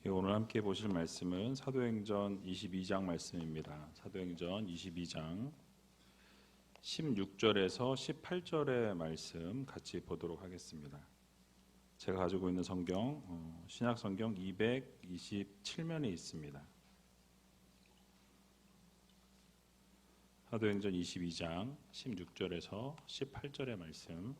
오늘 함께 보실 말씀은 사도행전 22장 말씀입니다. 사도행전 22장 16절에서 18절의 말씀 같이 보도록 하겠습니다. 제가 가지고 있는 성경 신약성경 227면에 있습니다. 사도행전 22장 16절에서 18절의 말씀,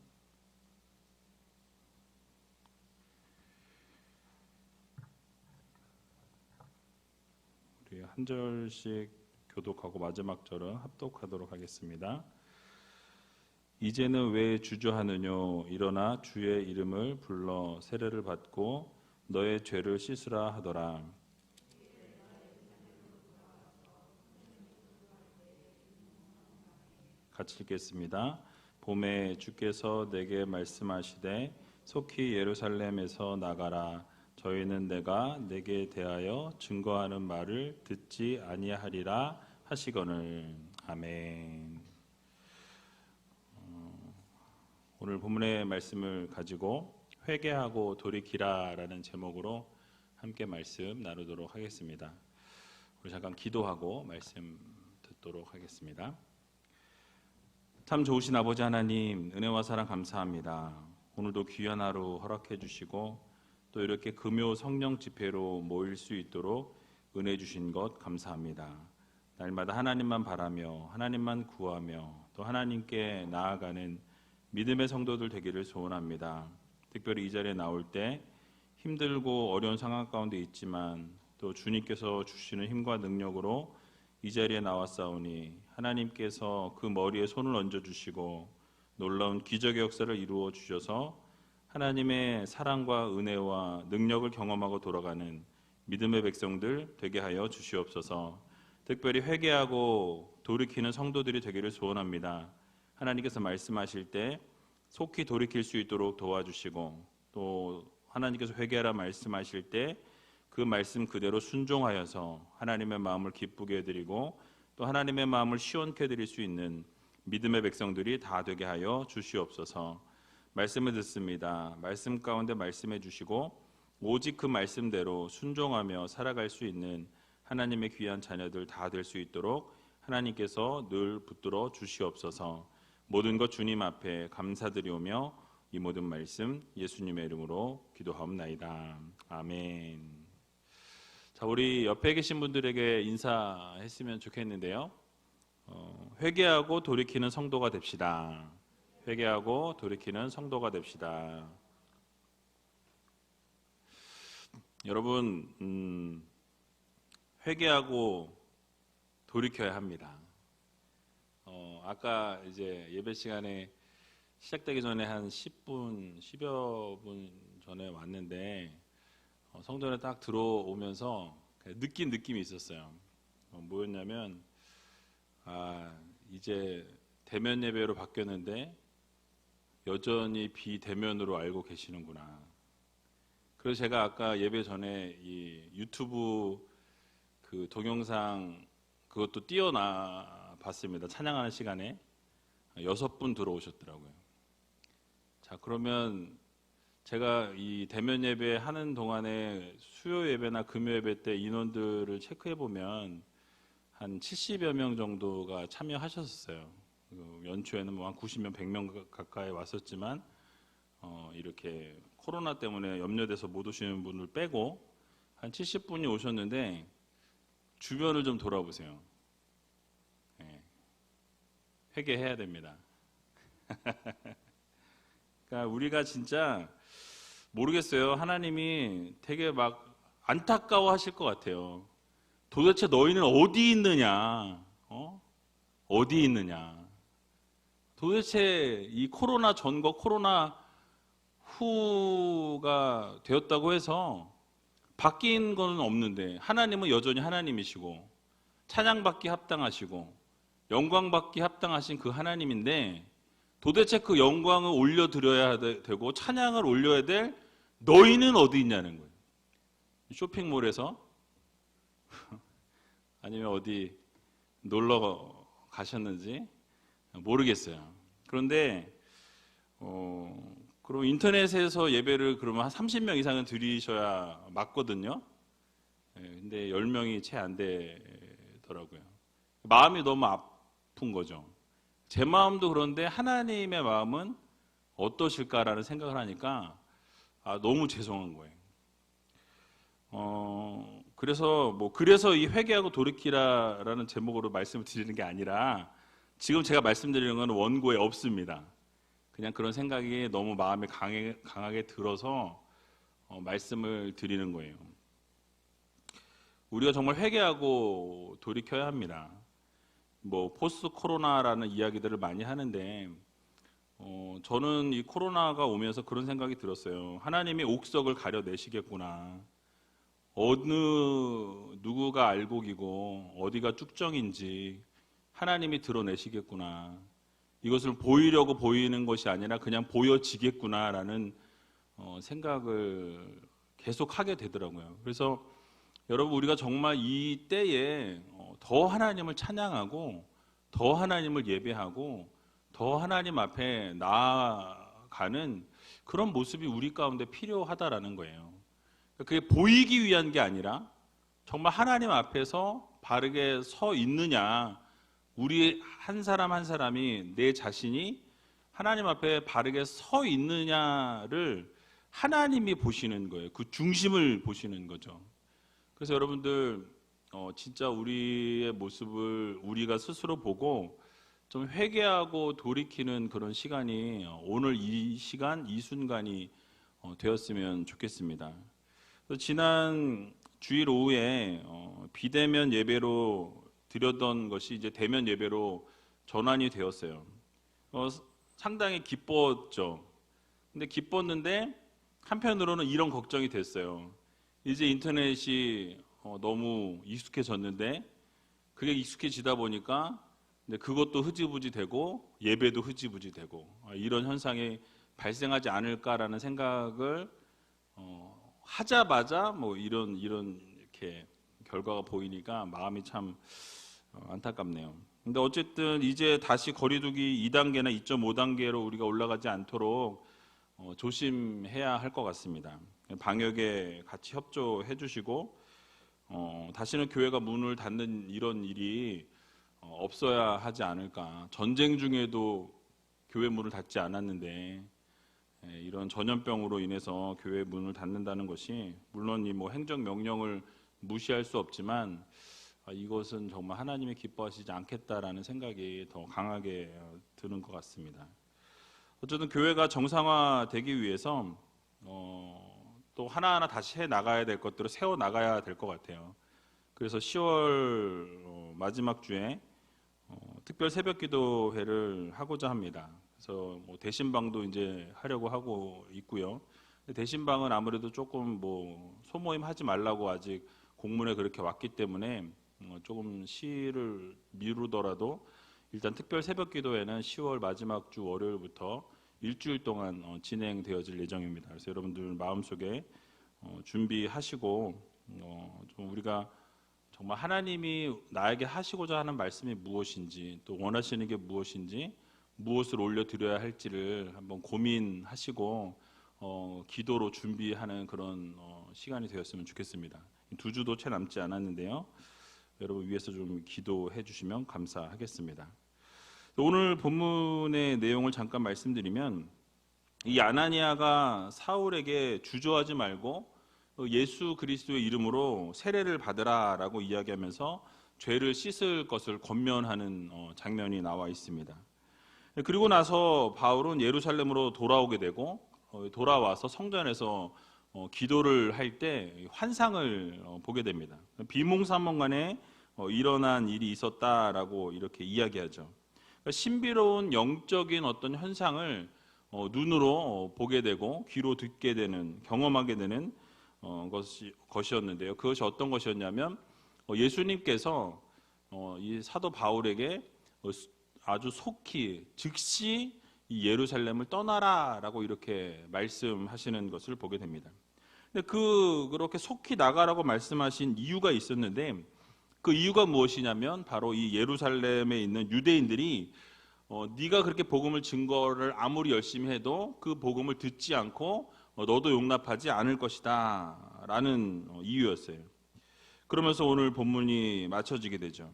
우리 한 절씩 교독하고 마지막 절은 합독하도록 하겠습니다. 이제는 왜 주저하느뇨? 일어나 주의 이름을 불러 세례를 받고 너의 죄를 씻으라 하더라. 같이 읽겠습니다. 봄에 주께서 내게 말씀하시되 속히 예루살렘에서 나가라. 저희는 내가 내게 대하여 증거하는 말을 듣지 아니하리라 하시거늘. 아멘. 오늘 본문의 말씀을 가지고 회개하고 돌이키라라는 제목으로 함께 말씀 나누도록 하겠습니다. 우리 잠깐 기도하고 말씀 듣도록 하겠습니다. 참 좋으신 아버지 하나님, 은혜와 사랑 감사합니다. 오늘도 귀한 하루 허락해 주시고 또 이렇게 금요 성령 집회로 모일 수 있도록 은혜 주신 것 감사합니다. 날마다 하나님만 바라며 하나님만 구하며 또 하나님께 나아가는 믿음의 성도들 되기를 소원합니다. 특별히 이 자리에 나올 때 힘들고 어려운 상황 가운데 있지만 또 주님께서 주시는 힘과 능력으로 이 자리에 나왔사오니 하나님께서 그 머리에 손을 얹어주시고 놀라운 기적의 역사를 이루어 주셔서 하나님의 사랑과 은혜와 능력을 경험하고 돌아가는 믿음의 백성들 되게 하여 주시옵소서. 특별히 회개하고 돌이키는 성도들이 되기를 소원합니다. 하나님께서 말씀하실 때 속히 돌이킬 수 있도록 도와주시고 또 하나님께서 회개하라 말씀하실 때 그 말씀 그대로 순종하여서 하나님의 마음을 기쁘게 해드리고 또 하나님의 마음을 시원케 해드릴 수 있는 믿음의 백성들이 다 되게 하여 주시옵소서. 말씀을 듣습니다. 말씀 가운데 말씀해 주시고 오직 그 말씀대로 순종하며 살아갈 수 있는 하나님의 귀한 자녀들 다 될 수 있도록 하나님께서 늘 붙들어 주시옵소서. 모든 것 주님 앞에 감사드리오며 이 모든 말씀 예수님의 이름으로 기도하옵나이다. 아멘. 자, 우리 옆에 계신 분들에게 인사했으면 좋겠는데요. 회개하고 돌이키는 성도가 됩시다. 회개하고 돌이키는 성도가 됩시다. 여러분, 회개하고 돌이켜야 합니다. 아까 이제 예배 시간에 시작되기 전에 한 10분, 10여 분 전에 왔는데 성전에 딱 들어오면서 느낀 느낌이 있었어요. 뭐였냐면 이제 대면 예배로 바뀌었는데 여전히 비대면으로 알고 계시는구나. 그래서 제가 아까 예배 전에 이 유튜브 그 동영상 그것도 띄워놔 봤습니다. 찬양하는 시간에 6분 들어오셨더라고요. 자, 그러면 제가 이 대면 예배 하는 동안에 수요 예배나 금요 예배 때 인원들을 체크해 보면 한 70여 명 정도가 참여하셨어요. 연초에는 뭐 한 90명, 100명 가까이 왔었지만 이렇게 코로나 때문에 염려돼서 못 오시는 분을 빼고 한 70분이 오셨는데 주변을 좀 돌아보세요. 네. 회개해야 됩니다. 그러니까 우리가 진짜 모르겠어요. 하나님이 되게 막 안타까워하실 것 같아요. 도대체 너희는 어디 있느냐? 어디 있느냐? 도대체 이 코로나 전과 코로나 후가 되었다고 해서 바뀐 건 없는데 하나님은 여전히 하나님이시고 찬양받기 합당하시고 영광받기 합당하신 그 하나님인데 도대체 그 영광을 올려드려야 되고 찬양을 올려야 될 너희는 어디 있냐는 거예요. 쇼핑몰에서 아니면 어디 놀러 가셨는지 모르겠어요. 그런데 그럼 인터넷에서 예배를 그러면 한 30명 이상은 드리셔야 맞거든요. 근데 10명이 채 안 되더라고요. 마음이 너무 아픈 거죠. 제 마음도 그런데 하나님의 마음은 어떠실까라는 생각을 하니까 너무 죄송한 거예요. 그래서 이 회개하고 돌이키라라는 제목으로 말씀을 드리는 게 아니라 지금 제가 말씀드리는 건 원고에 없습니다. 그냥 그런 생각이 너무 마음에 강하게 들어서 말씀을 드리는 거예요. 우리가 정말 회개하고 돌이켜야 합니다. 포스트 코로나라는 이야기들을 많이 하는데 저는 이 코로나가 오면서 그런 생각이 들었어요. 하나님이 옥석을 가려내시겠구나. 어느 누구가 알곡이고 어디가 쭉정인지 하나님이 드러내시겠구나. 이것을 보이려고 보이는 것이 아니라 그냥 보여지겠구나라는 생각을 계속 하게 되더라고요. 그래서 여러분, 우리가 정말 이 때에 더 하나님을 찬양하고 더 하나님을 예배하고 더 하나님 앞에 나아가는 그런 모습이 우리 가운데 필요하다라는 거예요. 그게 보이기 위한 게 아니라 정말 하나님 앞에서 바르게 서 있느냐, 우리 한 사람 한 사람이 내 자신이 하나님 앞에 바르게 서 있느냐를 하나님이 보시는 거예요. 그 중심을 보시는 거죠. 그래서 여러분들 진짜 우리의 모습을 우리가 스스로 보고 좀 회개하고 돌이키는 그런 시간이 오늘 이 시간, 이 순간이 되었으면 좋겠습니다. 지난 주일 오후에 비대면 예배로 드렸던 것이 이제 대면 예배로 전환이 되었어요. 상당히 기뻤죠. 근데 기뻤는데 한편으로는 이런 걱정이 됐어요. 이제 인터넷이 너무 익숙해졌는데 그게 익숙해지다 보니까 그것도 흐지부지 되고 예배도 흐지부지 되고 이런 현상이 발생하지 않을까라는 생각을 하자마자 이런 이렇게 결과가 보이니까 마음이 참 안타깝네요. 근데 어쨌든 이제 다시 거리두기 2단계나 2.5단계로 우리가 올라가지 않도록 조심해야 할 것 같습니다. 방역에 같이 협조해 주시고 다시는 교회가 문을 닫는 이런 일이 없어야 하지 않을까. 전쟁 중에도 교회 문을 닫지 않았는데 이런 전염병으로 인해서 교회 문을 닫는다는 것이 물론 이 행정명령을 무시할 수 없지만 이것은 정말 하나님이 기뻐하시지 않겠다라는 생각이 더 강하게 드는 것 같습니다. 어쨌든 교회가 정상화되기 위해서 또 하나하나 다시 해 나가야 될 것들을 세워 나가야 될 것 같아요. 그래서 10월 마지막 주에 특별 새벽기도회를 하고자 합니다. 그래서 대신방도 이제 하려고 하고 있고요. 대신방은 아무래도 조금 소모임 하지 말라고 아직 공문에 그렇게 왔기 때문에 조금 시를 미루더라도 일단 특별 새벽기도회는 10월 마지막 주 월요일부터 일주일 동안 진행되어질 예정입니다. 그래서 여러분들 마음속에 준비하시고 좀 우리가 정말 하나님이 나에게 하시고자 하는 말씀이 무엇인지 또 원하시는 게 무엇인지 무엇을 올려드려야 할지를 한번 고민하시고 기도로 준비하는 그런 시간이 되었으면 좋겠습니다. 2주도 채 남지 않았는데요. 여러분 위해서 좀 기도해 주시면 감사하겠습니다. 오늘 본문의 내용을 잠깐 말씀드리면 이 아나니아가 사울에게 주저하지 말고 예수 그리스도의 이름으로 세례를 받으라라고 이야기하면서 죄를 씻을 것을 권면하는 장면이 나와 있습니다. 그리고 나서 바울은 예루살렘으로 돌아오게 되고 돌아와서 성전에서 기도를 할 때 환상을 보게 됩니다. 비몽사몽간에 일어난 일이 있었다라고 이렇게 이야기하죠. 신비로운 영적인 어떤 현상을 눈으로 보게 되고 귀로 듣게 되는, 경험하게 되는 것이었는데요. 그것이 어떤 것이었냐면 예수님께서 이 사도 바울에게 아주 속히 즉시 이 예루살렘을 떠나라라고 이렇게 말씀하시는 것을 보게 됩니다. 근데 그렇게 속히 나가라고 말씀하신 이유가 있었는데 그 이유가 무엇이냐면 바로 이 예루살렘에 있는 유대인들이 네가 그렇게 복음을 증거를 아무리 열심히 해도 그 복음을 듣지 않고 너도 용납하지 않을 것이다 라는 이유였어요. 그러면서 오늘 본문이 맞춰지게 되죠.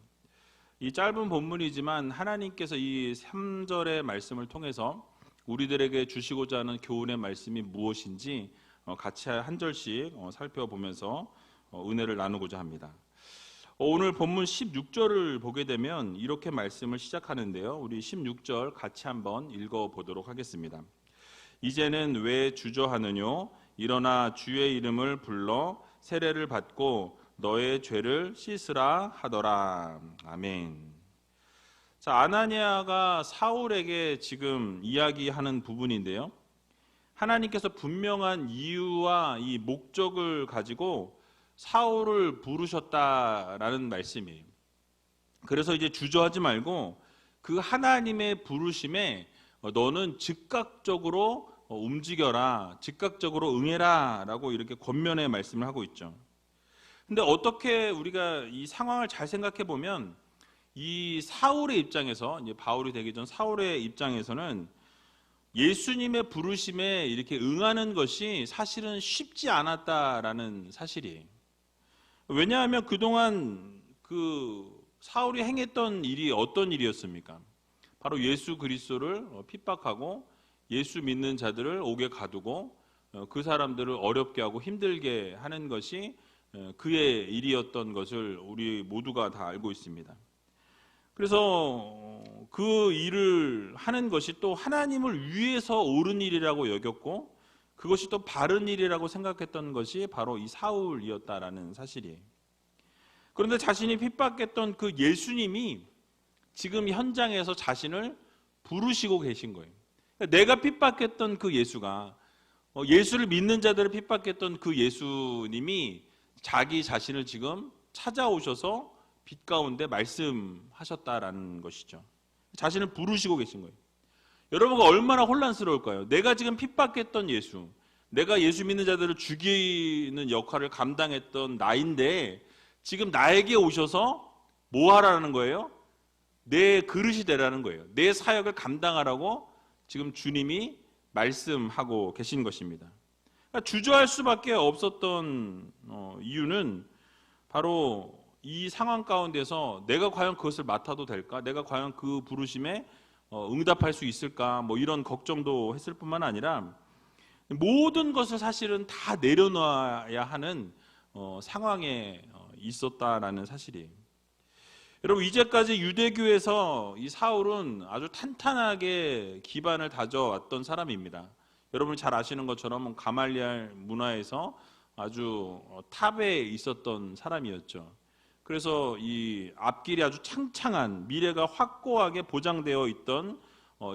이 짧은 본문이지만 하나님께서 이 3절의 말씀을 통해서 우리들에게 주시고자 하는 교훈의 말씀이 무엇인지 같이 한 절씩 살펴보면서 은혜를 나누고자 합니다. 오늘 본문 16절을 보게 되면 이렇게 말씀을 시작하는데요. 우리 16절 같이 한번 읽어보도록 하겠습니다. 이제는 왜 주저하느뇨? 일어나 주의 이름을 불러 세례를 받고 너의 죄를 씻으라 하더라. 아멘. 자, 아나니아가 사울에게 지금 이야기하는 부분인데요. 하나님께서 분명한 이유와 이 목적을 가지고 사울을 부르셨다라는 말씀이에요. 그래서 이제 주저하지 말고 그 하나님의 부르심에 너는 즉각적으로 움직여라, 즉각적으로 응해라 라고 이렇게 권면의 말씀을 하고 있죠. 근데 어떻게 우리가 이 상황을 잘 생각해 보면 이 사울의 입장에서, 이제 바울이 되기 전 사울의 입장에서는 예수님의 부르심에 이렇게 응하는 것이 사실은 쉽지 않았다라는 사실이에요. 왜냐하면 그동안 그 사울이 행했던 일이 어떤 일이었습니까? 바로 예수 그리스도를 핍박하고 예수 믿는 자들을 옥에 가두고 그 사람들을 어렵게 하고 힘들게 하는 것이 그의 일이었던 것을 우리 모두가 다 알고 있습니다. 그래서 그 일을 하는 것이 또 하나님을 위해서 옳은 일이라고 여겼고 그것이 또 바른 일이라고 생각했던 것이 바로 이 사울이었다라는 사실이에요. 그런데 자신이 핍박했던 그 예수님이 지금 현장에서 자신을 부르시고 계신 거예요. 내가 핍박했던 그 예수가, 예수를 믿는 자들을 핍박했던 그 예수님이 자기 자신을 지금 찾아오셔서 빛 가운데 말씀하셨다라는 것이죠. 자신을 부르시고 계신 거예요. 여러분가 얼마나 혼란스러울까요? 내가 지금 핍박했던 예수, 내가 예수 믿는 자들을 죽이는 역할을 감당했던 나인데 지금 나에게 오셔서 뭐 하라는 거예요? 내 그릇이 되라는 거예요. 내 사역을 감당하라고 지금 주님이 말씀하고 계신 것입니다. 그러니까 주저할 수밖에 없었던 이유는 바로 이 상황 가운데서 내가 과연 그것을 맡아도 될까? 내가 과연 그 부르심에 응답할 수 있을까? 뭐 이런 걱정도 했을 뿐만 아니라 모든 것을 사실은 다 내려놔야 하는 상황에 있었다라는 사실이에요. 여러분, 이제까지 유대교에서 이 사울은 아주 탄탄하게 기반을 다져왔던 사람입니다. 여러분이 잘 아시는 것처럼 가말리알 문화에서 아주 탑에 있었던 사람이었죠. 그래서 이 앞길이 아주 창창한 미래가 확고하게 보장되어 있던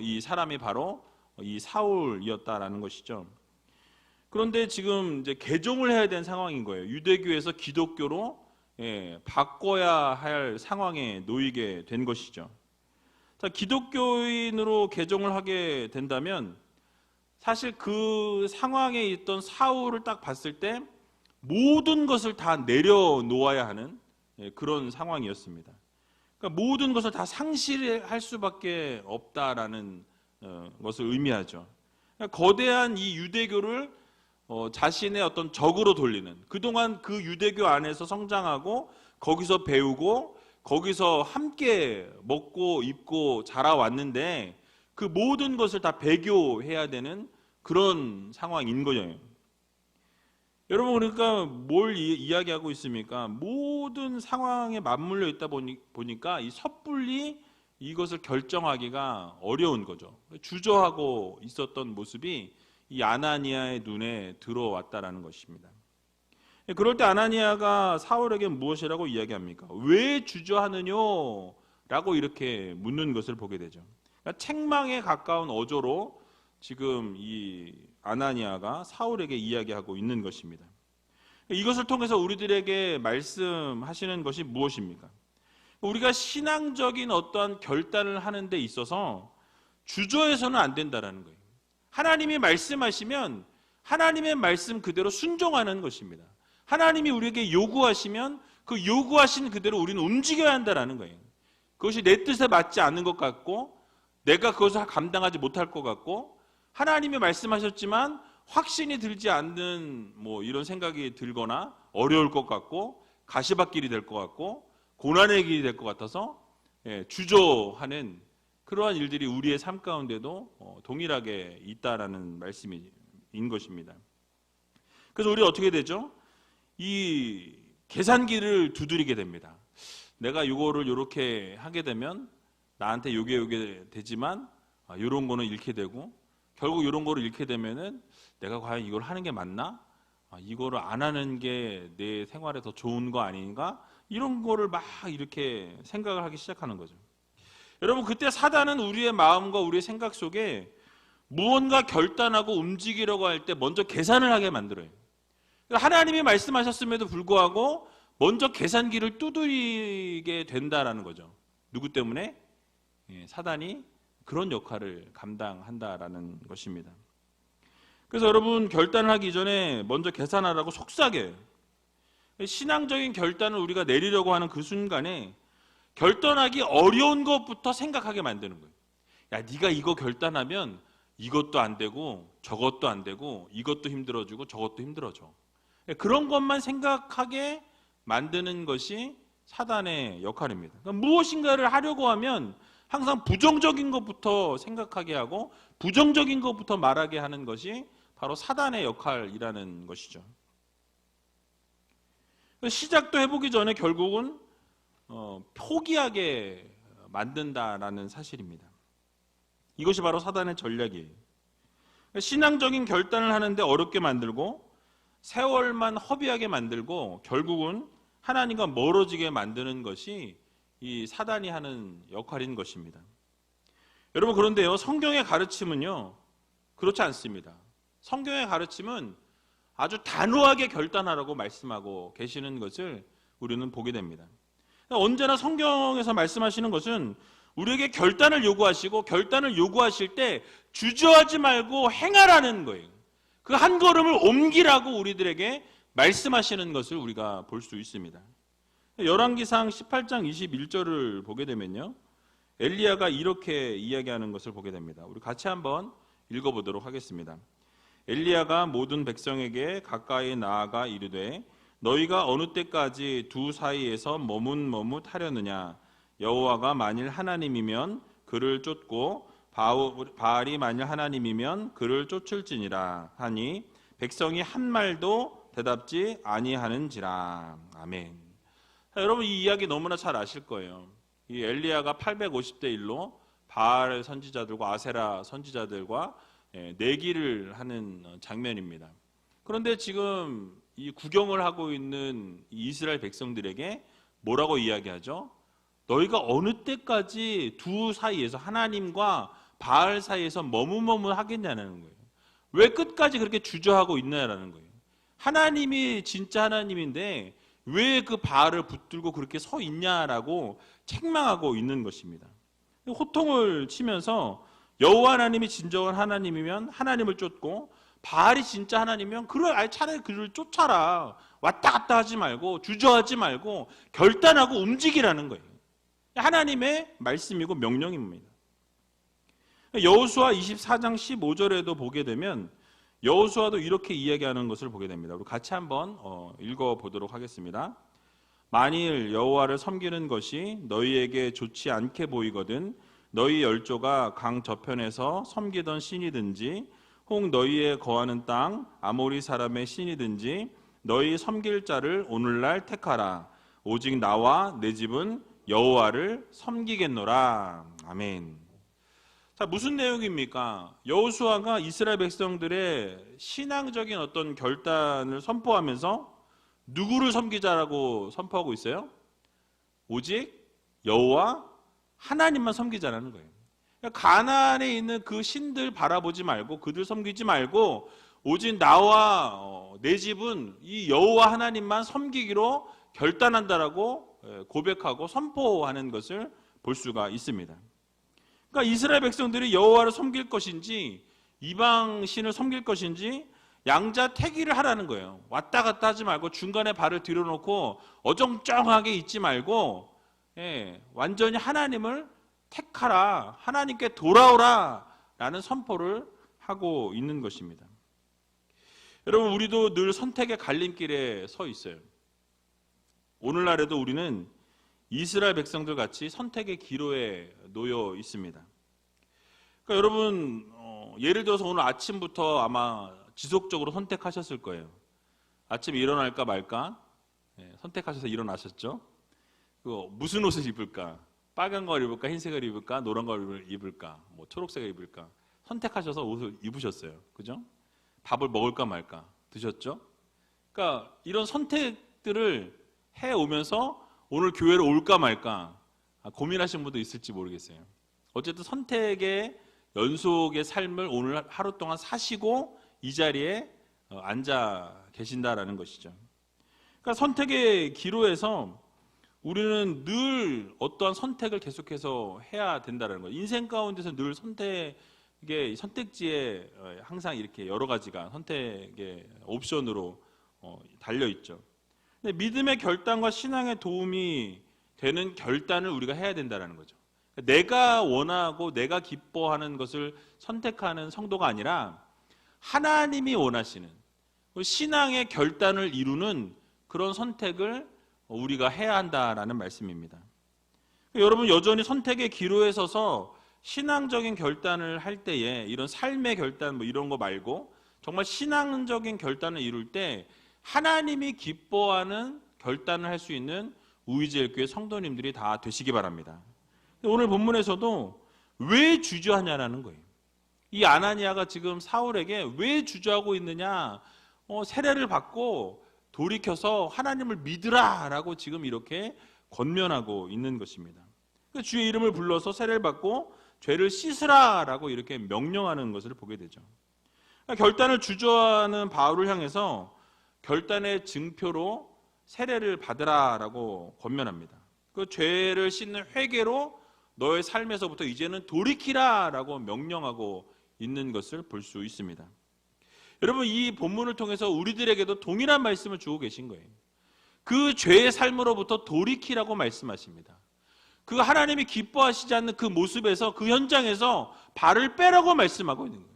이 사람이 바로 이 사울이었다라는 것이죠. 그런데 지금 이제 개종을 해야 되는 상황인 거예요. 유대교에서 기독교로 바꿔야 할 상황에 놓이게 된 것이죠. 자, 기독교인으로 개종을 하게 된다면 사실 그 상황에 있던 사울을 딱 봤을 때 모든 것을 다 내려놓아야 하는 그런 상황이었습니다. 그러니까 모든 것을 다 상실할 수밖에 없다라는 것을 의미하죠. 그러니까 거대한 이 유대교를 자신의 어떤 적으로 돌리는, 그동안 그 유대교 안에서 성장하고 거기서 배우고 거기서 함께 먹고 입고 자라왔는데 그 모든 것을 다 배교해야 되는 그런 상황인 거예요. 여러분, 그러니까 뭘 이야기하고 있습니까? 모든 상황에 맞물려 있다 보니까 이 섣불리 이것을 결정하기가 어려운 거죠. 주저하고 있었던 모습이 이 아나니아의 눈에 들어왔다라는 것입니다. 그럴 때 아나니아가 사울에게 무엇이라고 이야기합니까? 왜 주저하느뇨? 라고 이렇게 묻는 것을 보게 되죠. 그러니까 책망에 가까운 어조로 지금 이 아나니아가 사울에게 이야기하고 있는 것입니다. 이것을 통해서 우리들에게 말씀하시는 것이 무엇입니까? 우리가 신앙적인 어떠한 결단을 하는 데 있어서 주저해서는 안 된다는 거예요. 하나님이 말씀하시면 하나님의 말씀 그대로 순종하는 것입니다. 하나님이 우리에게 요구하시면 그 요구하신 그대로 우리는 움직여야 한다는 거예요. 그것이 내 뜻에 맞지 않는 것 같고 내가 그것을 감당하지 못할 것 같고 하나님이 말씀하셨지만 확신이 들지 않는 뭐 이런 생각이 들거나 어려울 것 같고 가시밭길이 될 것 같고 고난의 길이 될 것 같아서 주저하는 그러한 일들이 우리의 삶 가운데도 동일하게 있다라는 말씀인 것입니다. 그래서 우리 어떻게 되죠? 이 계산기를 두드리게 됩니다. 내가 이거를 이렇게 하게 되면 나한테 요게 되지만 이런 거는 잃게 되고 결국 이런 거를 잃게 되면은 내가 과연 이걸 하는 게 맞나? 이거를 안 하는 게 내 생활에 더 좋은 거 아닌가? 이런 거를 막 이렇게 생각을 하기 시작하는 거죠. 여러분, 그때 사단은 우리의 마음과 우리의 생각 속에 무언가 결단하고 움직이려고 할 때 먼저 계산을 하게 만들어요. 하나님이 말씀하셨음에도 불구하고 먼저 계산기를 두드리게 된다라는 거죠. 누구 때문에? 사단이 그런 역할을 감당한다라는 것입니다. 그래서 여러분, 결단을 하기 전에 먼저 계산하라고 속삭여요. 신앙적인 결단을 우리가 내리려고 하는 그 순간에 결단하기 어려운 것부터 생각하게 만드는 거예요. 야, 네가 이거 결단하면 이것도 안 되고 저것도 안 되고 이것도 힘들어지고 저것도 힘들어져. 그런 것만 생각하게 만드는 것이 사단의 역할입니다. 그러니까 무엇인가를 하려고 하면 항상 부정적인 것부터 생각하게 하고 부정적인 것부터 말하게 하는 것이 바로 사단의 역할이라는 것이죠. 시작도 해보기 전에 결국은 포기하게 만든다라는 사실입니다. 이것이 바로 사단의 전략이에요. 신앙적인 결단을 하는데 어렵게 만들고 세월만 허비하게 만들고 결국은 하나님과 멀어지게 만드는 것이 이 사단이 하는 역할인 것입니다. 여러분, 그런데요, 성경의 가르침은요 그렇지 않습니다. 성경의 가르침은 아주 단호하게 결단하라고 말씀하고 계시는 것을 우리는 보게 됩니다. 언제나 성경에서 말씀하시는 것은 우리에게 결단을 요구하시고 결단을 요구하실 때 주저하지 말고 행하라는 거예요. 그 한 걸음을 옮기라고 우리들에게 말씀하시는 것을 우리가 볼 수 있습니다. 열왕기상 18장 21절을 보게 되면요, 엘리야가 이렇게 이야기하는 것을 보게 됩니다. 우리 같이 한번 읽어보도록 하겠습니다. 엘리야가 모든 백성에게 가까이 나아가 이르되 너희가 어느 때까지 두 사이에서 머뭇머뭇하려느냐? 여호와가 만일 하나님이면 그를 쫓고 바알이 만일 하나님이면 그를 쫓을지니라 하니 백성이 한 말도 대답지 아니하는지라. 아멘. 자, 여러분, 이 이야기 너무나 잘 아실 거예요. 이 엘리야가 850대 1로 바알 선지자들과 아세라 선지자들과 내기를 하는 장면입니다. 그런데 지금 이 구경을 하고 있는 이스라엘 백성들에게 뭐라고 이야기하죠? 너희가 어느 때까지 두 사이에서 하나님과 바알 사이에서 머뭇머뭇 하겠냐는 거예요. 왜 끝까지 그렇게 주저하고 있냐라는 거예요. 하나님이 진짜 하나님인데 왜 그 바알을 붙들고 그렇게 서 있냐라고 책망하고 있는 것입니다. 호통을 치면서 여호와 하나님이 진정한 하나님이면 하나님을 쫓고 바알이 진짜 하나님이면 차라리 그를 쫓아라. 왔다 갔다 하지 말고 주저하지 말고 결단하고 움직이라는 거예요. 하나님의 말씀이고 명령입니다. 여호수아 24장 15절에도 보게 되면 여호수아도 이렇게 이야기하는 것을 보게 됩니다. 우리 같이 한번 읽어보도록 하겠습니다. 만일 여호와를 섬기는 것이 너희에게 좋지 않게 보이거든 너희 열조가 강 저편에서 섬기던 신이든지 혹 너희의 거하는 땅 아모리 사람의 신이든지 너희 섬길 자를 오늘날 택하라. 오직 나와 내 집은 여호와를 섬기겠노라. 아멘. 자, 무슨 내용입니까? 여호수아가 이스라엘 백성들의 신앙적인 어떤 결단을 선포하면서 누구를 섬기자라고 선포하고 있어요? 오직 여호와 하나님만 섬기자라는 거예요. 그러니까 가나안에 있는 그 신들 바라보지 말고 그들 섬기지 말고 오직 나와 내 집은 이 여호와 하나님만 섬기기로 결단한다라고 고백하고 선포하는 것을 볼 수가 있습니다. 그러니까 이스라엘 백성들이 여호와를 섬길 것인지 이방 신을 섬길 것인지 양자택일을 하라는 거예요. 왔다 갔다 하지 말고 중간에 발을 들여놓고 어정쩡하게 있지 말고 완전히 하나님을 택하라, 하나님께 돌아오라 라는 선포를 하고 있는 것입니다. 여러분, 우리도 늘 선택의 갈림길에 서 있어요. 오늘날에도 우리는 이스라엘 백성들 같이 선택의 기로에 놓여 있습니다. 그러니까 여러분 예를 들어서 오늘 아침부터 아마 지속적으로 선택하셨을 거예요. 아침에 일어날까 말까 선택하셔서 일어나셨죠. 무슨 옷을 입을까? 빨간 걸 입을까? 흰색을 입을까? 노란 걸 입을까? 뭐 초록색을 입을까? 선택하셔서 옷을 입으셨어요. 그죠? 밥을 먹을까 말까? 드셨죠? 그러니까 이런 선택들을 해오면서 오늘 교회를 올까 말까 고민하신 분도 있을지 모르겠어요. 어쨌든 선택의 연속의 삶을 오늘 하루 동안 사시고 이 자리에 앉아 계신다라는 것이죠. 그러니까 선택의 기로에서 우리는 늘 어떠한 선택을 계속해서 해야 된다는 거예요. 인생 가운데서 늘 선택지에 항상 이렇게 여러 가지가 선택의 옵션으로 달려 있죠. 근데 믿음의 결단과 신앙의 도움이 되는 결단을 우리가 해야 된다는 거죠. 내가 원하고 내가 기뻐하는 것을 선택하는 성도가 아니라 하나님이 원하시는 신앙의 결단을 이루는 그런 선택을 우리가 해야 한다라는 말씀입니다. 여러분 여전히 선택의 기로에 서서 신앙적인 결단을 할 때에 이런 삶의 결단 뭐 이런 거 말고 정말 신앙적인 결단을 이룰 때 하나님이 기뻐하는 결단을 할 수 있는 우이제일교회 성도님들이 다 되시기 바랍니다. 오늘 본문에서도 왜 주저하냐라는 거예요. 이 아나니아가 지금 사울에게 왜 주저하고 있느냐, 세례를 받고 돌이켜서 하나님을 믿으라라고 지금 이렇게 권면하고 있는 것입니다. 주의 이름을 불러서 세례를 받고 죄를 씻으라라고 이렇게 명령하는 것을 보게 되죠. 결단을 주저하는 바울을 향해서 결단의 증표로 세례를 받으라라고 권면합니다. 그 죄를 씻는 회개로 너의 삶에서부터 이제는 돌이키라라고 명령하고 있는 것을 볼 수 있습니다. 여러분 이 본문을 통해서 우리들에게도 동일한 말씀을 주고 계신 거예요. 그 죄의 삶으로부터 돌이키라고 말씀하십니다. 그 하나님이 기뻐하시지 않는 그 모습에서 그 현장에서 발을 빼라고 말씀하고 있는 거예요.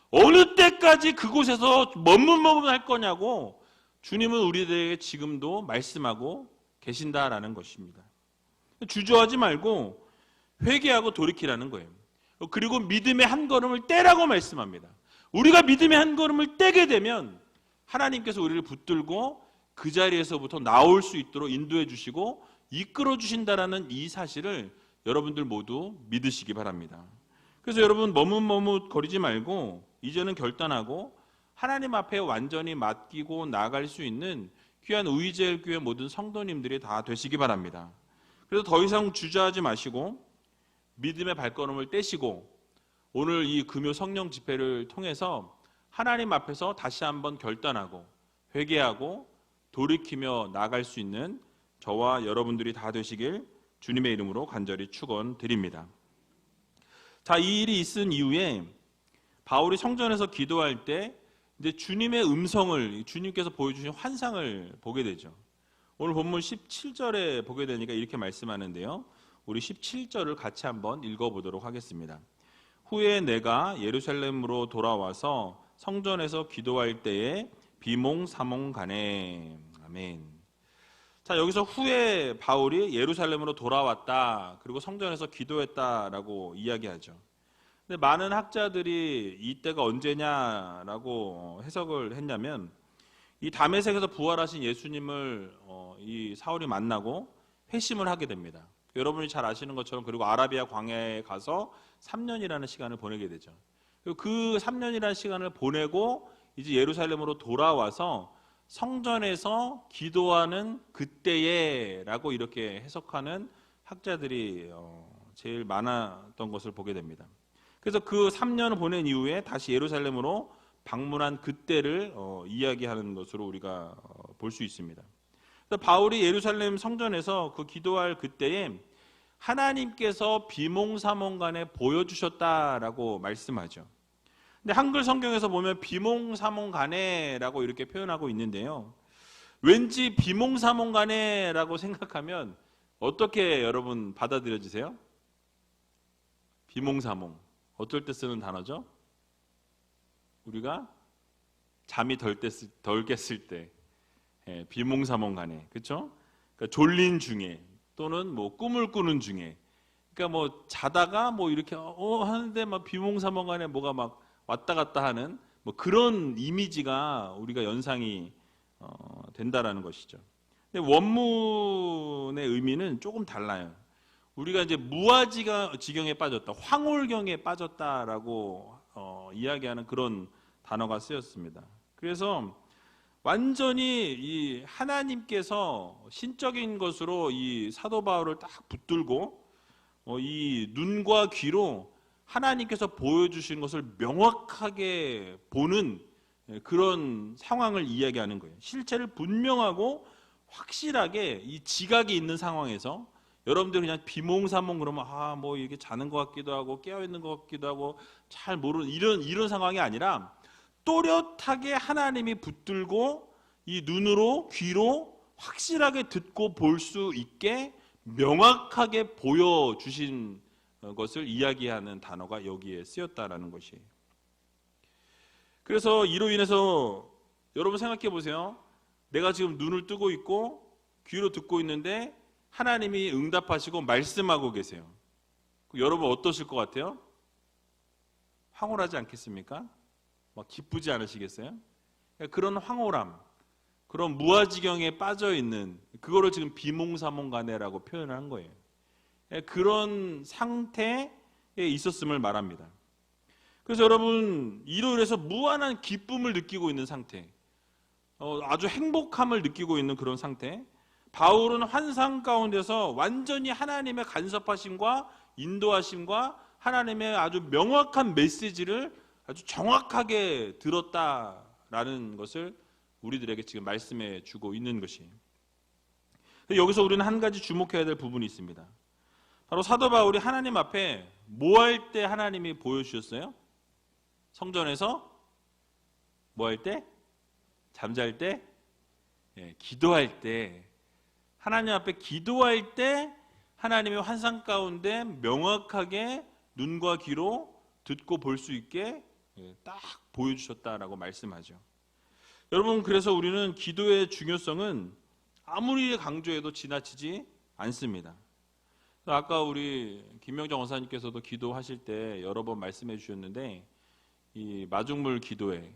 어느 때까지 그곳에서 머뭇머뭇할 거냐고 주님은 우리들에게 지금도 말씀하고 계신다라는 것입니다. 주저하지 말고 회개하고 돌이키라는 거예요. 그리고 믿음의 한 걸음을 떼라고 말씀합니다. 우리가 믿음의 한 걸음을 떼게 되면 하나님께서 우리를 붙들고 그 자리에서부터 나올 수 있도록 인도해 주시고 이끌어 주신다라는 이 사실을 여러분들 모두 믿으시기 바랍니다. 그래서 여러분 머뭇머뭇 거리지 말고 이제는 결단하고 하나님 앞에 완전히 맡기고 나아갈 수 있는 귀한 우이제일교회 모든 성도님들이 다 되시기 바랍니다. 그래서 더 이상 주저하지 마시고 믿음의 발걸음을 떼시고 오늘 이 금요 성령 집회를 통해서 하나님 앞에서 다시 한번 결단하고 회개하고 돌이키며 나아갈 수 있는 저와 여러분들이 다 되시길 주님의 이름으로 간절히 축원드립니다. 자, 이 일이 있은 이후에 바울이 성전에서 기도할 때 이제 주님의 음성을 주님께서 보여주신 환상을 보게 되죠. 오늘 본문 17절에 보게 되니까 이렇게 말씀하는데요. 우리 17절을 같이 한번 읽어보도록 하겠습니다. 후에 내가 예루살렘으로 돌아와서 성전에서 기도할 때에 비몽사몽간에 아멘. 자, 여기서 후에 바울이 예루살렘으로 돌아왔다 그리고 성전에서 기도했다라고 이야기하죠. 근데 많은 학자들이 이때가 언제냐라고 해석을 했냐면 이 다메섹에서 부활하신 예수님을 이 사울이 만나고 회심을 하게 됩니다. 여러분이 잘 아시는 것처럼 그리고 아라비아 광야에 가서 3년이라는 시간을 보내게 되죠. 그리고 그 3년이라는 시간을 보내고 이제 예루살렘으로 돌아와서 성전에서 기도하는 그때에라고 이렇게 해석하는 학자들이 제일 많았던 것을 보게 됩니다. 그래서 그 3년을 보낸 이후에 다시 예루살렘으로 방문한 그때를 이야기하는 것으로 우리가 볼 수 있습니다. 그래서 바울이 예루살렘 성전에서 그 기도할 그때에 하나님께서 비몽사몽간에 보여주셨다라고 말씀하죠. 근데 한글 성경에서 보면 비몽사몽간에라고 이렇게 표현하고 있는데요. 왠지 비몽사몽간에라고 생각하면 어떻게 여러분 받아들여지세요? 비몽사몽 어떨 때 쓰는 단어죠? 우리가 잠이 덜 깼을 때 비몽사몽간에, 그렇죠? 그러니까 졸린 중에 또는 뭐 꿈을 꾸는 중에, 그러니까 뭐 자다가 뭐 이렇게 하는데 막 비몽사몽간에 뭐가 막 왔다 갔다 하는 뭐 그런 이미지가 우리가 연상이 된다라는 것이죠. 근데 원문의 의미는 조금 달라요. 우리가 이제 무아지경에 빠졌다, 황홀경에 빠졌다라고 이야기하는 그런 단어가 쓰였습니다. 그래서 완전히 이 하나님께서 신적인 것으로 이 사도 바울을 딱 붙들고 이 눈과 귀로 하나님께서 보여주신 것을 명확하게 보는 그런 상황을 이야기하는 거예요. 실체를 분명하고 확실하게 이 지각이 있는 상황에서 여러분들 그냥 비몽사몽 그러면 뭐 이게 자는 것 같기도 하고 깨어 있는 것 같기도 하고 잘 모르는 이런 상황이 아니라 또렷하게 하나님이 붙들고 이 눈으로 귀로 확실하게 듣고 볼 수 있게 명확하게 보여주신 것을 이야기하는 단어가 여기에 쓰였다라는 것이에요. 그래서 이로 인해서 여러분 생각해 보세요. 내가 지금 눈을 뜨고 있고 귀로 듣고 있는데 하나님이 응답하시고 말씀하고 계세요. 여러분 어떠실 것 같아요? 황홀하지 않겠습니까? 막 기쁘지 않으시겠어요? 그런 황홀함, 그런 무아지경에 빠져 있는 그거를 지금 비몽사몽간에라고 표현을 한 거예요. 그런 상태에 있었음을 말합니다. 그래서 여러분 이로 인해서 무한한 기쁨을 느끼고 있는 상태, 아주 행복함을 느끼고 있는 그런 상태. 바울은 환상 가운데서 완전히 하나님의 간섭하심과 인도하심과 하나님의 아주 명확한 메시지를 아주 정확하게 들었다라는 것을 우리들에게 지금 말씀해 주고 있는 것이에요. 여기서 우리는 한 가지 주목해야 될 부분이 있습니다. 바로 사도 바울이 하나님 앞에 뭐 할 때 하나님이 보여주셨어요? 성전에서 뭐 할 때? 잠잘 때? 기도할 때. 하나님 앞에 기도할 때 하나님의 환상 가운데 명확하게 눈과 귀로 듣고 볼 수 있게 딱 보여주셨다라고 말씀하죠. 여러분, 그래서 우리는 기도의 중요성은 아무리 강조해도 지나치지 않습니다. 아까 우리 김명정 원사님께서도 기도하실 때 여러 번 말씀해 주셨는데 이 마중물 기도회,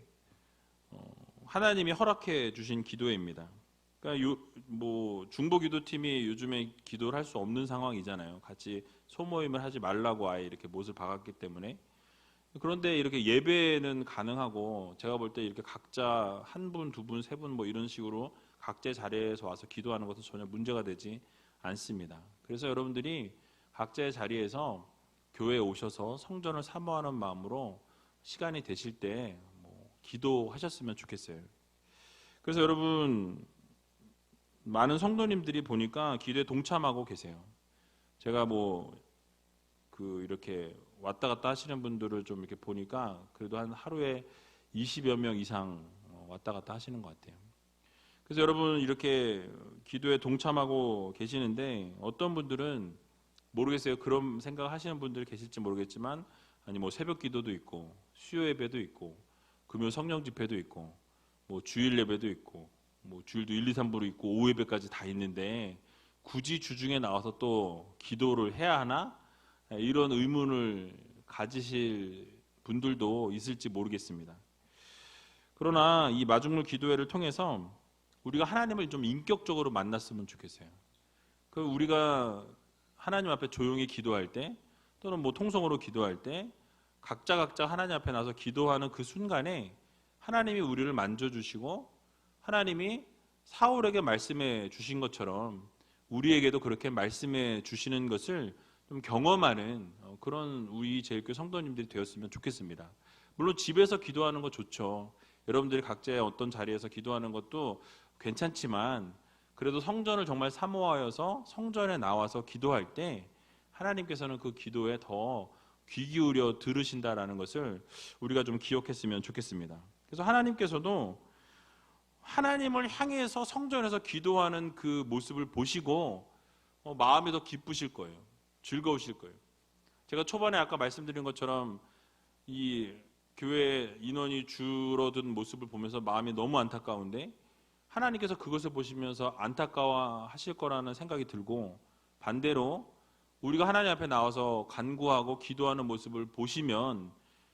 하나님이 허락해 주신 기도회입니다. 그러니까 뭐 중보기도팀이 요즘에 기도를 할 수 없는 상황이잖아요. 같이 소모임을 하지 말라고 아예 이렇게 못을 박았기 때문에. 그런데 이렇게 예배는 가능하고 제가 볼 때 이렇게 각자 한 분, 두 분, 세 분 뭐 이런 식으로 각자의 자리에서 와서 기도하는 것은 전혀 문제가 되지 않습니다. 그래서 여러분들이 각자의 자리에서 교회에 오셔서 성전을 사모하는 마음으로 시간이 되실 때 뭐 기도하셨으면 좋겠어요. 그래서 여러분 많은 성도님들이 보니까 기도에 동참하고 계세요. 제가 뭐 이렇게 왔다 갔다 하시는 분들을 좀 이렇게 보니까 그래도 한 하루에 20여 명 이상 왔다 갔다 하시는 것 같아요. 그래서 여러분 이렇게 기도에 동참하고 계시는데 어떤 분들은 모르겠어요. 그런 생각 하시는 분들 계실지 모르겠지만 아니 뭐 새벽 기도도 있고 수요 예배도 있고 금요 성령 집회도 있고 뭐 주일 예배도 있고 뭐 주일도 1, 2, 3부로 있고 오후 예배까지 다 있는데 굳이 주중에 나와서 또 기도를 해야 하나? 이런 의문을 가지실 분들도 있을지 모르겠습니다. 그러나 이 마중물 기도회를 통해서 우리가 하나님을 좀 인격적으로 만났으면 좋겠어요. 우리가 하나님 앞에 조용히 기도할 때 또는 뭐 통성으로 기도할 때 각자 하나님 앞에 나서 기도하는 그 순간에 하나님이 우리를 만져주시고 하나님이 사울에게 말씀해 주신 것처럼 우리에게도 그렇게 말씀해 주시는 것을 좀 경험하는 그런 우리 제일교회 성도님들이 되었으면 좋겠습니다. 물론 집에서 기도하는 거 좋죠. 여러분들이 각자의 어떤 자리에서 기도하는 것도 괜찮지만 그래도 성전을 정말 사모하여서 성전에 나와서 기도할 때 하나님께서는 그 기도에 더 귀 기울여 들으신다라는 것을 우리가 좀 기억했으면 좋겠습니다. 그래서 하나님께서도 하나님을 향해서 성전에서 기도하는 그 모습을 보시고 마음이 더 기쁘실 거예요. 즐거우실 거예요. 제가 초반에 아까 말씀드린 것처럼 이 교회 인원이 줄어든 모습을 보면서 마음이 너무 안타까운데 하나님께서 그것을 보시면서 안타까워하실 거라는 생각이 들고, 반대로 우리가 하나님 앞에 나와서 간구하고 기도하는 모습을 보시면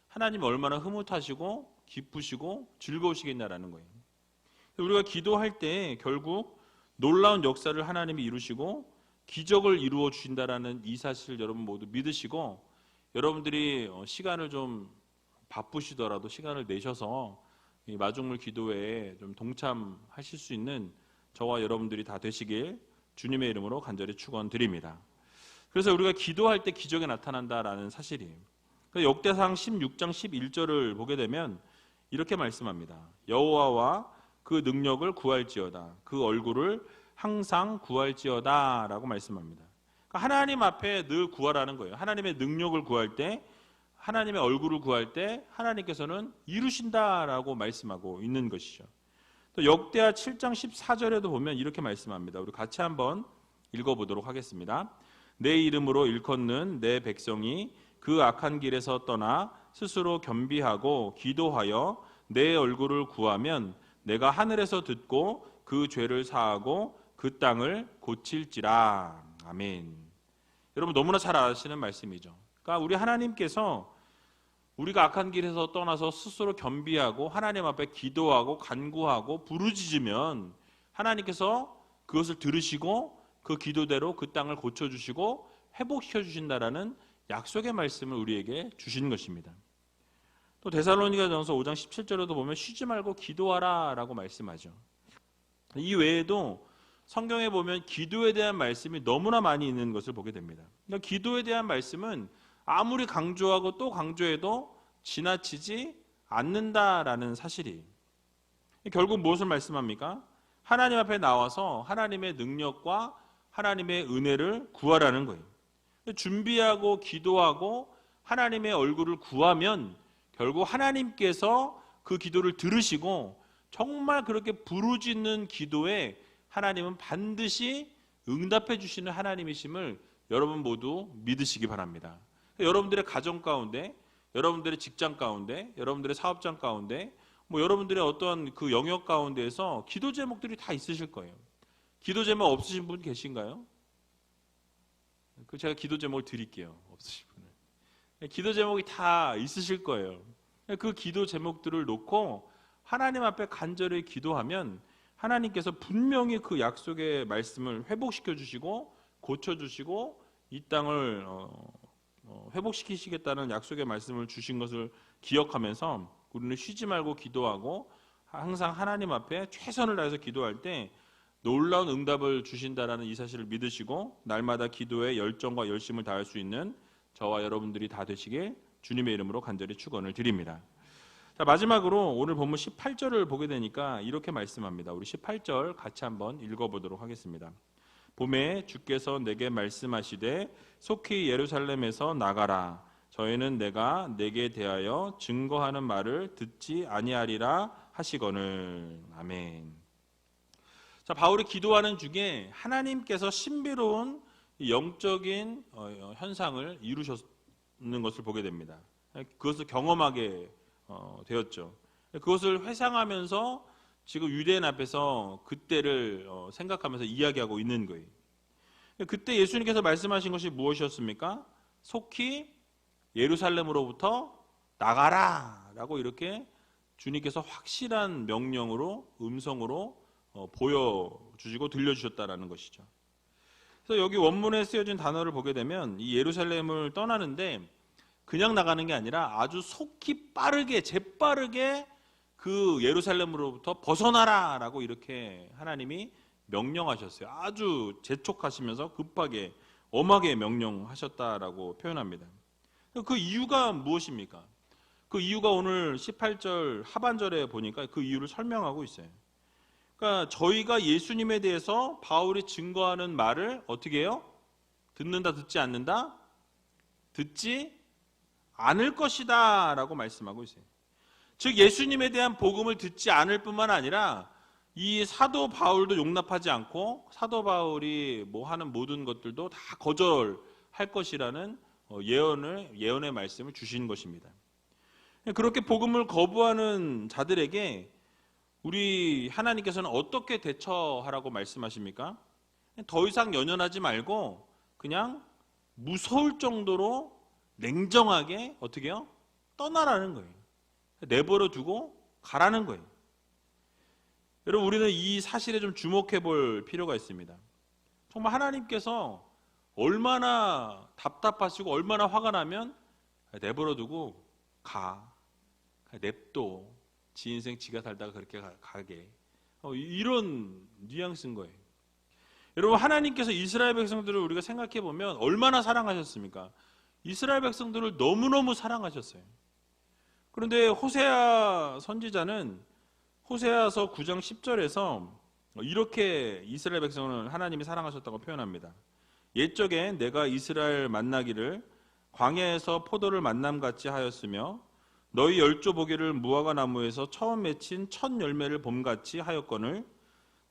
하나님이 얼마나 흐뭇하시고 기쁘시고 즐거우시겠냐라는 거예요. 우리가 기도할 때 결국 놀라운 역사를 하나님이 이루시고 기적을 이루어 주신다라는 이 사실을 여러분 모두 믿으시고, 여러분들이 시간을 좀 바쁘시더라도 시간을 내셔서 이 마중물 기도회에 좀 동참하실 수 있는 저와 여러분들이 다 되시길 주님의 이름으로 간절히 축원드립니다. 그래서 우리가 기도할 때 기적이 나타난다라는 사실이에요. 역대상 16장 11절을 보게 되면 이렇게 말씀합니다. 여호와와 그 능력을 구할지어다, 그 얼굴을 항상 구할지어다 라고 말씀합니다. 그러니까 하나님 앞에 늘 구하라는 거예요. 하나님의 능력을 구할 때, 하나님의 얼굴을 구할 때 하나님께서는 이루신다라고 말씀하고 있는 것이죠. 또 역대하 7장 14절에도 보면 이렇게 말씀합니다. 우리 같이 한번 읽어보도록 하겠습니다. 내 이름으로 일컫는 내 백성이 그 악한 길에서 떠나 스스로 겸비하고 기도하여 내 얼굴을 구하면 내가 하늘에서 듣고 그 죄를 사하고 그 땅을 고칠지라. 아멘. 여러분 너무나 잘 아시는 말씀이죠. 그러니까 우리 하나님께서 우리가 악한 길에서 떠나서 스스로 겸비하고 하나님 앞에 기도하고 간구하고 부르짖으면 하나님께서 그것을 들으시고 그 기도대로 그 땅을 고쳐주시고 회복시켜 주신다라는 약속의 말씀을 우리에게 주신 것입니다. 또 데살로니가전서 5장 17절에도 보면 쉬지 말고 기도하라 라고 말씀하죠. 이 외에도 성경에 보면 기도에 대한 말씀이 너무나 많이 있는 것을 보게 됩니다. 그러니까 기도에 대한 말씀은 아무리 강조하고 또 강조해도 지나치지 않는다라는 사실이, 결국 무엇을 말씀합니까? 하나님 앞에 나와서 하나님의 능력과 하나님의 은혜를 구하라는 거예요. 준비하고 기도하고 하나님의 얼굴을 구하면 결국 하나님께서 그 기도를 들으시고 정말 그렇게 부르짖는 기도에 하나님은 반드시 응답해 주시는 하나님이심을 여러분 모두 믿으시기 바랍니다. 여러분들의 가정 가운데, 여러분들의 직장 가운데, 여러분들의 사업장 가운데, 여러분들의 어떤 그 영역 가운데에서 기도 제목들이 다 있으실 거예요. 기도 제목 없으신 분 계신가요? 제가 기도 제목을 드릴게요. 없으신 분은. 기도 제목이 다 있으실 거예요. 그 기도 제목들을 놓고 하나님 앞에 간절히 기도하면 하나님께서 분명히 그 약속의 말씀을 회복시켜 주시고 고쳐주시고 이 땅을 회복시키시겠다는 약속의 말씀을 주신 것을 기억하면서 우리는 쉬지 말고 기도하고 항상 하나님 앞에 최선을 다해서 기도할 때 놀라운 응답을 주신다라는 이 사실을 믿으시고 날마다 기도에 열정과 열심을 다할 수 있는 저와 여러분들이 다 되시길 주님의 이름으로 간절히 축원을 드립니다. 자, 마지막으로 오늘 본문 18절을 보게 되니까 이렇게 말씀합니다. 우리 18절 같이 한번 읽어보도록 하겠습니다. 봄에 주께서 내게 말씀하시되 속히 예루살렘에서 나가라. 저희는 내가 내게 대하여 증거하는 말을 듣지 아니하리라 하시거늘. 아멘. 자, 바울이 기도하는 중에 하나님께서 신비로운 영적인 현상을 이루셨는 것을 보게 됩니다. 그것을 경험하게 되었죠. 그것을 회상하면서 지금 유대인 앞에서 그때를 생각하면서 이야기하고 있는 거예요. 그때 예수님께서 말씀하신 것이 무엇이었습니까? 속히 예루살렘으로부터 나가라 라고 이렇게 주님께서 확실한 명령으로 음성으로 보여주시고 들려주셨다라는 것이죠. 그래서 여기 원문에 쓰여진 단어를 보게 되면 이 예루살렘을 떠나는데 그냥 나가는 게 아니라 아주 속히 빠르게 재빠르게 그 예루살렘으로부터 벗어나라 라고 이렇게 하나님이 명령하셨어요. 아주 재촉하시면서 급하게 엄하게 명령하셨다라고 표현합니다. 그 이유가 무엇입니까? 그 이유가 오늘 18절 하반절에 보니까 그 이유를 설명하고 있어요. 그러니까 저희가 예수님에 대해서 바울이 증거하는 말을 어떻게 해요? 듣는다, 듣지 않는다? 듣지 않을 것이다 라고 말씀하고 있어요. 즉 예수님에 대한 복음을 듣지 않을 뿐만 아니라 이 사도 바울도 용납하지 않고 사도 바울이 하는 모든 것들도 다 거절할 것이라는 예언의 말씀을 주신 것입니다. 그렇게 복음을 거부하는 자들에게 우리 하나님께서는 어떻게 대처하라고 말씀하십니까? 더 이상 연연하지 말고 그냥 무서울 정도로 냉정하게 어떻게 해요? 떠나라는 거예요. 내버려 두고 가라는 거예요. 여러분, 우리는 이 사실에 좀 주목해 볼 필요가 있습니다. 정말 하나님께서 얼마나 답답하시고 얼마나 화가 나면 내버려 두고 가, 냅둬, 지 인생 지가 살다가 그렇게 가게, 이런 뉘앙스인 거예요. 여러분, 하나님께서 이스라엘 백성들을 우리가 생각해 보면 얼마나 사랑하셨습니까? 이스라엘 백성들을 너무너무 사랑하셨어요. 그런데 호세아 선지자는 호세아서 9장 10절에서 이렇게 이스라엘 백성을 하나님이 사랑하셨다고 표현합니다. 옛적에 내가 이스라엘 만나기를 광야에서 포도를 만남같이 하였으며 너희 열조 보기를 무화과 나무에서 처음 맺힌 첫 열매를 봄같이 하였거늘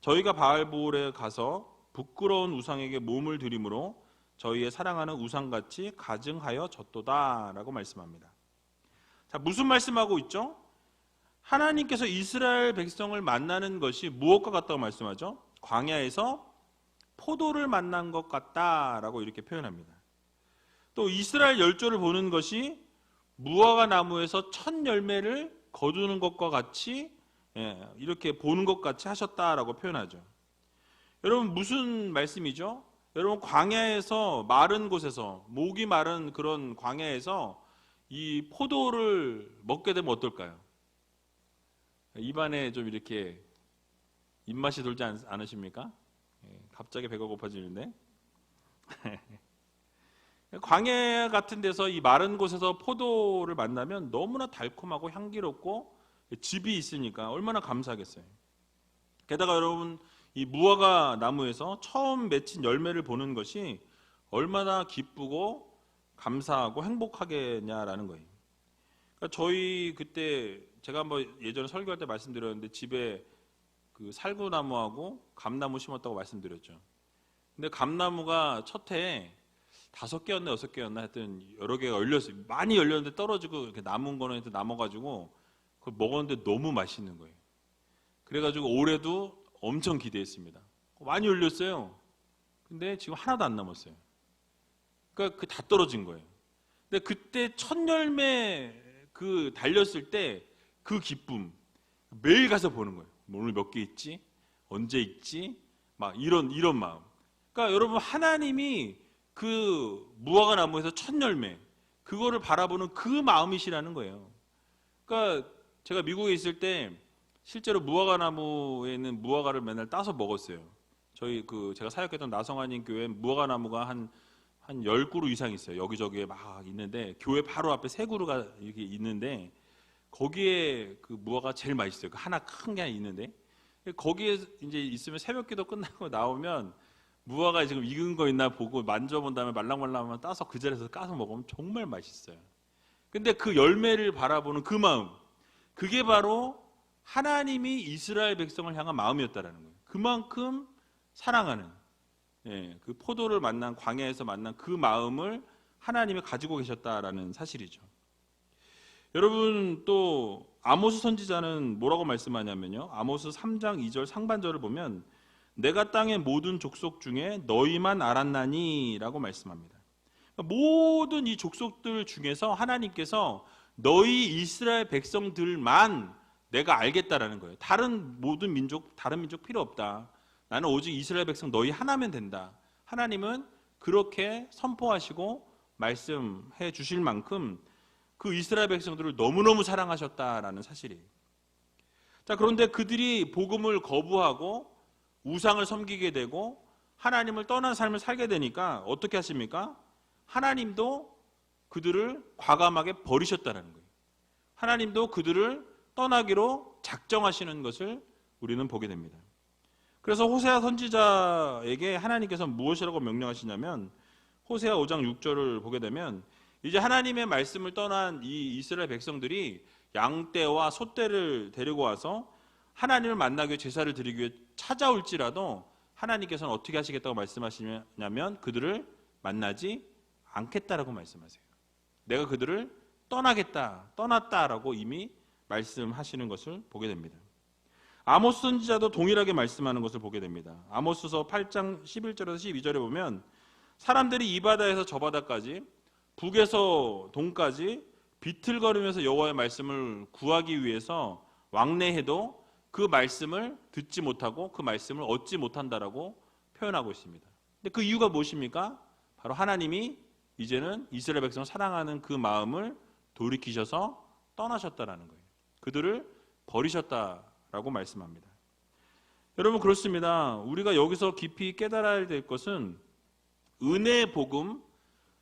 저희가 바알보올에 가서 부끄러운 우상에게 몸을 드림으로 저희의 사랑하는 우상같이 가증하여 졌도다 라고 말씀합니다. 자, 무슨 말씀하고 있죠? 하나님께서 이스라엘 백성을 만나는 것이 무엇과 같다고 말씀하죠? 광야에서 포도를 만난 것 같다라고 이렇게 표현합니다. 또 이스라엘 열조를 보는 것이 무화과 나무에서 첫 열매를 거두는 것과 같이 이렇게 보는 것 같이 하셨다라고 표현하죠. 여러분, 무슨 말씀이죠? 여러분, 광야에서 마른 곳에서, 목이 마른 그런 광야에서 이 포도를 먹게 되면 어떨까요? 입안에 좀 이렇게 입맛이 돌지 않으십니까? 갑자기 배가 고파지는데. 광야 같은 데서 이 마른 곳에서 포도를 만나면 너무나 달콤하고 향기롭고 즙이 있으니까 얼마나 감사하겠어요. 게다가 여러분, 이 무화과 나무에서 처음 맺힌 열매를 보는 것이 얼마나 기쁘고 감사하고 행복하겠냐라는 거예요. 그러니까 저희 그때 제가 한번 예전에 설교할 때 말씀드렸는데 집에 그 살구나무하고 감나무 심었다고 말씀드렸죠. 근데 감나무가 첫 해에 5개였나 6개였나 하여튼 여러 개가 열렸어요. 많이 열렸는데 떨어지고 이렇게 남은 거는 남아가지고 그걸 먹었는데 너무 맛있는 거예요. 그래가지고 올해도 엄청 기대했습니다. 많이 열렸어요. 근데 지금 하나도 안 남았어요. 그러니까 다 떨어진 거예요. 근데 그때 첫 열매 그 달렸을 때 그 기쁨 매일 가서 보는 거예요. 오늘 몇 개 있지? 언제 있지? 막 이런 마음. 그러니까 여러분, 하나님이 그 무화과 나무에서 첫 열매 그거를 바라보는 그 마음이시라는 거예요. 그러니까 제가 미국에 있을 때 실제로 무화과 나무에 있는 무화과를 맨날 따서 먹었어요. 저희 제가 사역했던 나성하님 교회 무화과 나무가 한 10그루 이상 있어요. 여기저기에 막 있는데 교회 바로 앞에 3그루가 이렇게 있는데 거기에 그 무화과 제일 맛있어요. 그 하나 큰 게 있는데 거기에 이제 있으면 새벽기도 끝나고 나오면 무화과 지금 익은 거 있나 보고 만져본 다음에 말랑말랑하면 따서 그 자리에서 까서 먹으면 정말 맛있어요. 근데 그 열매를 바라보는 그 마음, 그게 바로 하나님이 이스라엘 백성을 향한 마음이었다라는 거예요. 그만큼 사랑하는, 그 포도를 만난 광야에서 만난 그 마음을 하나님이 가지고 계셨다라는 사실이죠. 여러분, 또 아모스 선지자는 뭐라고 말씀하냐면요, 아모스 3장 2절 상반절을 보면 내가 땅의 모든 족속 중에 너희만 알았나니 라고 말씀합니다. 모든 이 족속들 중에서 하나님께서 너희 이스라엘 백성들만 내가 알겠다라는 거예요. 다른 모든 민족, 다른 민족 필요 없다. 나는 오직 이스라엘 백성 너희 하나면 된다. 하나님은 그렇게 선포하시고 말씀해 주실 만큼 그 이스라엘 백성들을 너무너무 사랑하셨다라는 사실이에요. 자, 그런데 그들이 복음을 거부하고 우상을 섬기게 되고 하나님을 떠난 삶을 살게 되니까 어떻게 하십니까? 하나님도 그들을 과감하게 버리셨다는 거예요. 하나님도 그들을 떠나기로 작정하시는 것을 우리는 보게 됩니다. 그래서 호세아 선지자에게 하나님께서 무엇이라고 명령하시냐면 호세아 5장 6절을 보게 되면 이제 하나님의 말씀을 떠난 이 이스라엘 백성들이 양떼와 소떼를 데리고 와서 하나님을 만나기 위해 제사를 드리기 위해 찾아올지라도 하나님께서는 어떻게 하시겠다고 말씀하시냐면 그들을 만나지 않겠다라고 말씀하세요. 내가 그들을 떠나겠다, 떠났다라고 이미 말씀하시는 것을 보게 됩니다. 아모스 선지자도 동일하게 말씀하는 것을 보게 됩니다. 아모스서 8장 11절에서 12절에 보면 사람들이 이 바다에서 저 바다까지 북에서 동까지 비틀거리면서 여호와의 말씀을 구하기 위해서 왕래해도 그 말씀을 듣지 못하고 그 말씀을 얻지 못한다라고 표현하고 있습니다. 근데 그 이유가 무엇입니까? 바로 하나님이 이제는 이스라엘 백성을 사랑하는 그 마음을 돌이키셔서 떠나셨다라는 거예요. 그들을 버리셨다라고 말씀합니다. 여러분, 그렇습니다. 우리가 여기서 깊이 깨달아야 될 것은 은혜의 복음,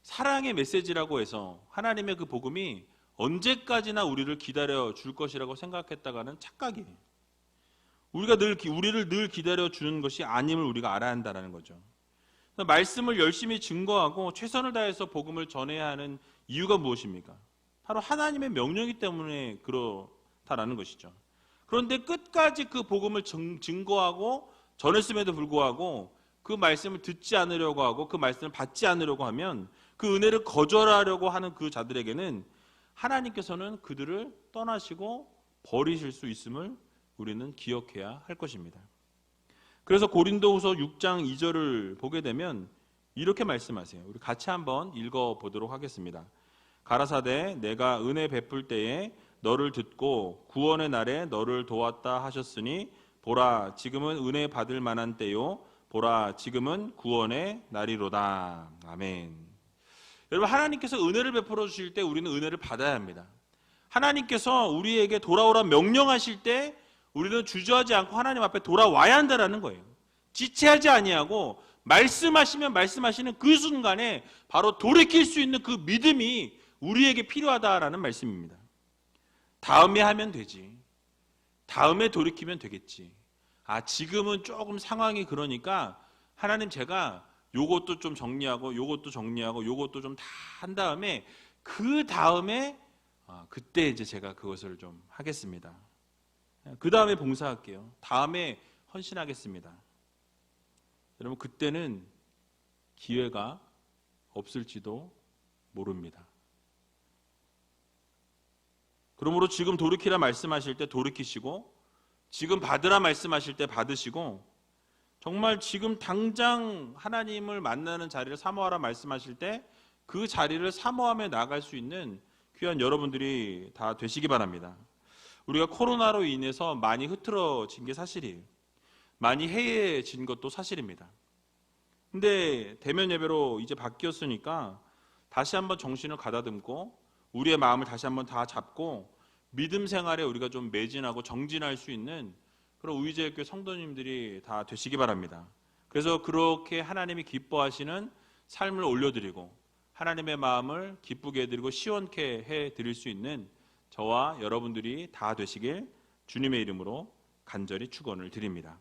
사랑의 메시지라고 해서 하나님의 그 복음이 언제까지나 우리를 기다려 줄 것이라고 생각했다가는 착각이에요. 우리를 늘 기다려 주는 것이 아님을 우리가 알아야 한다는 거죠. 말씀을 열심히 증거하고 최선을 다해서 복음을 전해야 하는 이유가 무엇입니까? 바로 하나님의 명령이기 때문에 그렇다라는 것이죠. 그런데 끝까지 그 복음을 증거하고 전했음에도 불구하고 그 말씀을 듣지 않으려고 하고 그 말씀을 받지 않으려고 하면 그 은혜를 거절하려고 하는 그 자들에게는 하나님께서는 그들을 떠나시고 버리실 수 있음을 우리는 기억해야 할 것입니다. 그래서 고린도후서 6장 2절을 보게 되면 이렇게 말씀하세요. 우리 같이 한번 읽어보도록 하겠습니다. 가라사대 내가 은혜 베풀 때에 너를 듣고 구원의 날에 너를 도왔다 하셨으니 보라 지금은 은혜 받을 만한 때요 보라 지금은 구원의 날이로다. 아멘. 여러분, 하나님께서 은혜를 베풀어 주실 때 우리는 은혜를 받아야 합니다. 하나님께서 우리에게 돌아오라 명령하실 때 우리는 주저하지 않고 하나님 앞에 돌아와야 한다는 거예요. 지체하지 아니하고 말씀하시면 말씀하시는 그 순간에 바로 돌이킬 수 있는 그 믿음이 우리에게 필요하다라는 말씀입니다. 다음에 하면 되지. 다음에 돌이키면 되겠지. 지금은 조금 상황이 그러니까 하나님 제가 요것도 좀 정리하고 요것도 정리하고 요것도 좀 다 한 다음에 그 다음에 그때 이제 제가 그것을 좀 하겠습니다. 그 다음에 봉사할게요. 다음에 헌신하겠습니다. 여러분, 그때는 기회가 없을지도 모릅니다. 그러므로 지금 돌이키라 말씀하실 때 돌이키시고 지금 받으라 말씀하실 때 받으시고 정말 지금 당장 하나님을 만나는 자리를 사모하라 말씀하실 때 그 자리를 사모하며 나갈 수 있는 귀한 여러분들이 다 되시기 바랍니다. 우리가 코로나로 인해서 많이 흐트러진 게 사실이에요. 많이 해이해진 것도 사실입니다. 근데 대면 예배로 이제 바뀌었으니까 다시 한번 정신을 가다듬고 우리의 마음을 다시 한번 다 잡고 믿음 생활에 우리가 좀 매진하고 정진할 수 있는 그런 우리제일교회 성도님들이 다 되시기 바랍니다. 그래서 그렇게 하나님이 기뻐하시는 삶을 올려드리고 하나님의 마음을 기쁘게 해드리고 시원케 해드릴 수 있는 저와 여러분들이 다 되시길 주님의 이름으로 간절히 축원을 드립니다.